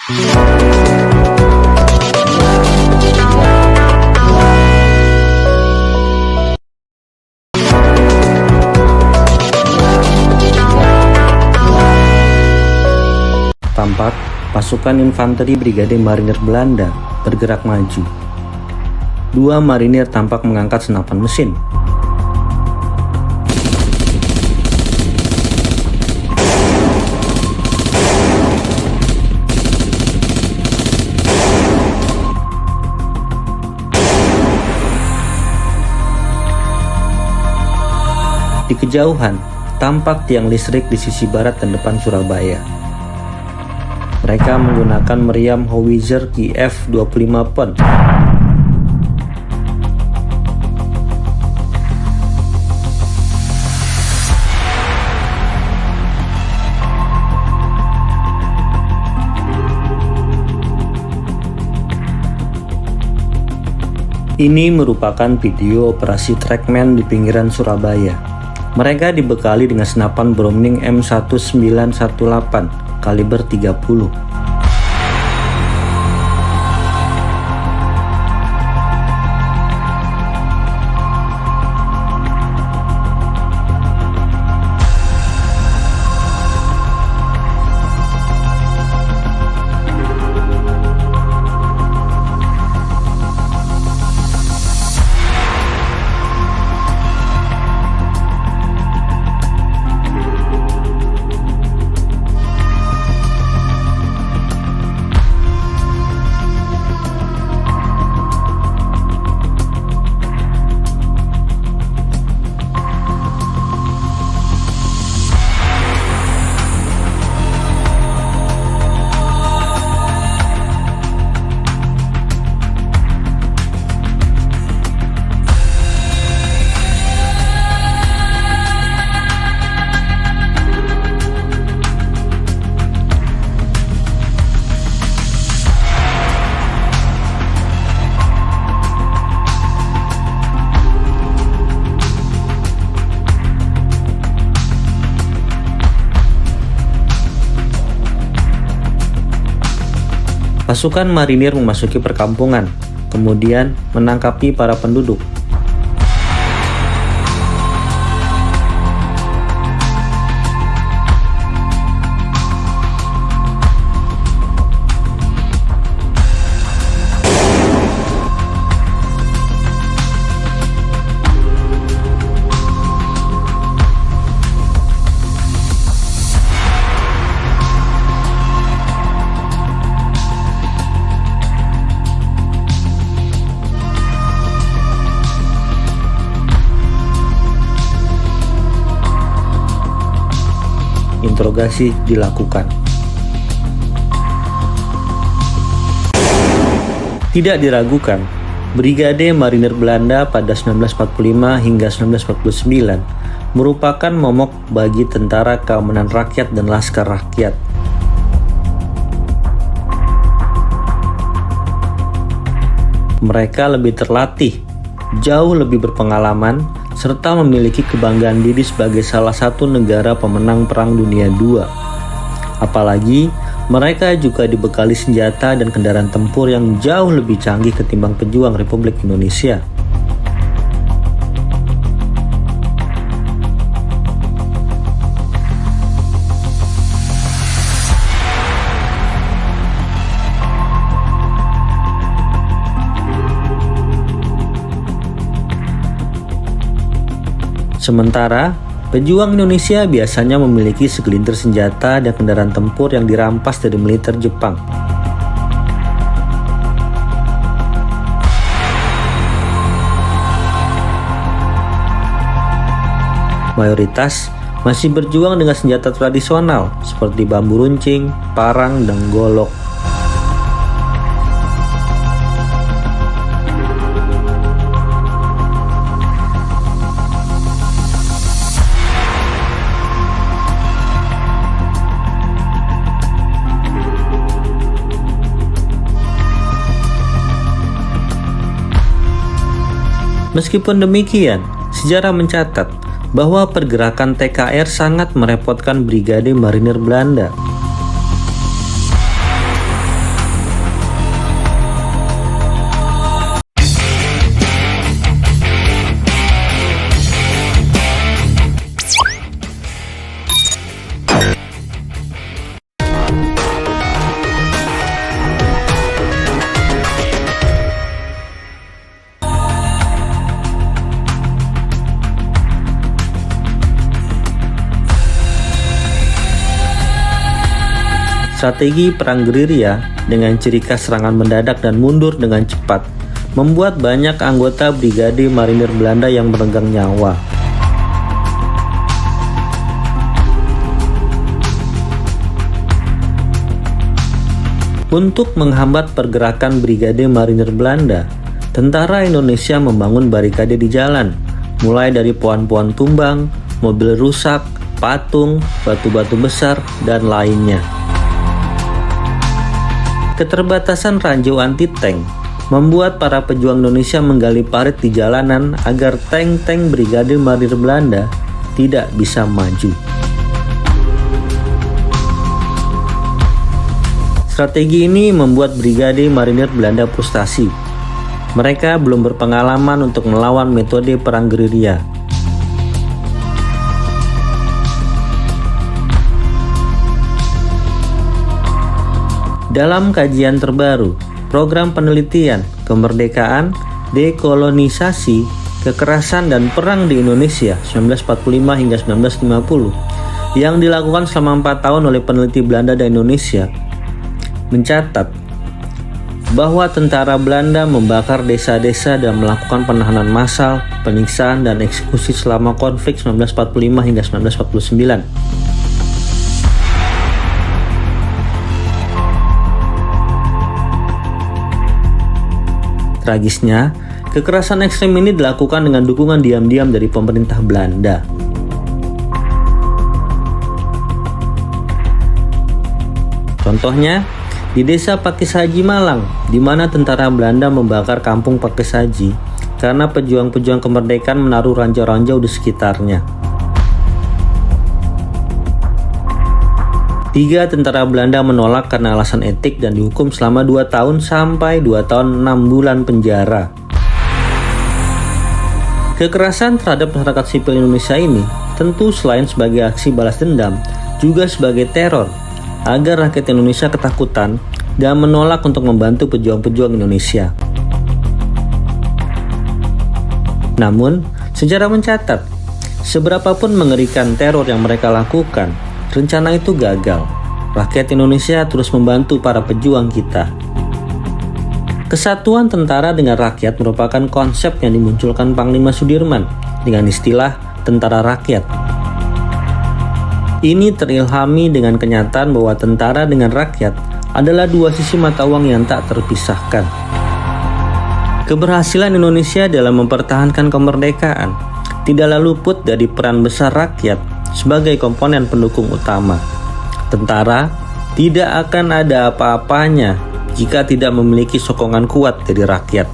Tampak pasukan infanteri Brigade Marinir Belanda bergerak maju. Dua marinir tampak mengangkat senapan mesin. Di kejauhan, tampak tiang listrik di sisi barat dan depan Surabaya. Mereka menggunakan meriam howitzer Kiev 25 pon. Ini merupakan video operasi Trackman di pinggiran Surabaya. Mereka dibekali dengan senapan Browning M1918 kaliber 30. Pasukan marinir memasuki perkampungan, kemudian menangkapi para penduduk. Interogasi dilakukan. Tidak diragukan, Brigade Marinir Belanda pada 1945 hingga 1949 merupakan momok bagi Tentara Keamanan Rakyat dan Laskar Rakyat. Mereka lebih terlatih, jauh lebih berpengalaman, serta memiliki kebanggaan diri sebagai salah satu negara pemenang Perang Dunia II. Apalagi, mereka juga dibekali senjata dan kendaraan tempur yang jauh lebih canggih ketimbang pejuang Republik Indonesia. Sementara, pejuang Indonesia biasanya memiliki segelintir senjata dan kendaraan tempur yang dirampas dari militer Jepang. Mayoritas masih berjuang dengan senjata tradisional seperti bambu runcing, parang, dan golok. Meskipun demikian, sejarah mencatat bahwa pergerakan TKR sangat merepotkan Brigade Marinir Belanda. Strategi perang gerilya dengan ciri khas serangan mendadak dan mundur dengan cepat membuat banyak anggota Brigade Marinir Belanda yang meregang nyawa. Untuk menghambat pergerakan Brigade Marinir Belanda, tentara Indonesia membangun barikade di jalan, mulai dari pohon-pohon tumbang, mobil rusak, patung, batu-batu besar, dan lainnya. Keterbatasan ranjau anti-tank membuat para pejuang Indonesia menggali parit di jalanan agar tank-tank Brigade Marinir Belanda tidak bisa maju. Strategi ini membuat Brigade Marinir Belanda frustasi. Mereka belum berpengalaman untuk melawan metode perang gerilya. Dalam kajian terbaru, program penelitian kemerdekaan, dekolonisasi, kekerasan dan perang di Indonesia 1945 hingga 1950 yang dilakukan selama 4 tahun oleh peneliti Belanda dan Indonesia mencatat bahwa tentara Belanda membakar desa-desa dan melakukan penahanan massal, penyiksaan, dan eksekusi selama konflik 1945 hingga 1949. Tragisnya, kekerasan ekstrem ini dilakukan dengan dukungan diam-diam dari pemerintah Belanda. Contohnya, di desa Pakesaji Malang, di mana tentara Belanda membakar kampung Pakesaji karena pejuang-pejuang kemerdekaan menaruh ranjau-ranjau di sekitarnya. 3 tentara Belanda menolak karena alasan etik dan dihukum selama 2 tahun sampai 2 tahun 6 bulan penjara. Kekerasan terhadap masyarakat sipil Indonesia ini tentu selain sebagai aksi balas dendam, juga sebagai teror agar rakyat Indonesia ketakutan dan menolak untuk membantu pejuang-pejuang Indonesia. Namun, sejarah mencatat, seberapapun mengerikan teror yang mereka lakukan, rencana itu gagal. Rakyat Indonesia terus membantu para pejuang kita. Kesatuan tentara dengan rakyat merupakan konsep yang dimunculkan Panglima Sudirman dengan istilah tentara rakyat. Ini terilhami dengan kenyataan bahwa tentara dengan rakyat adalah 2 sisi mata uang yang tak terpisahkan. Keberhasilan Indonesia dalam mempertahankan kemerdekaan tidaklah luput dari peran besar rakyat sebagai komponen pendukung utama. Tentara tidak akan ada apa-apanya jika tidak memiliki sokongan kuat dari rakyat.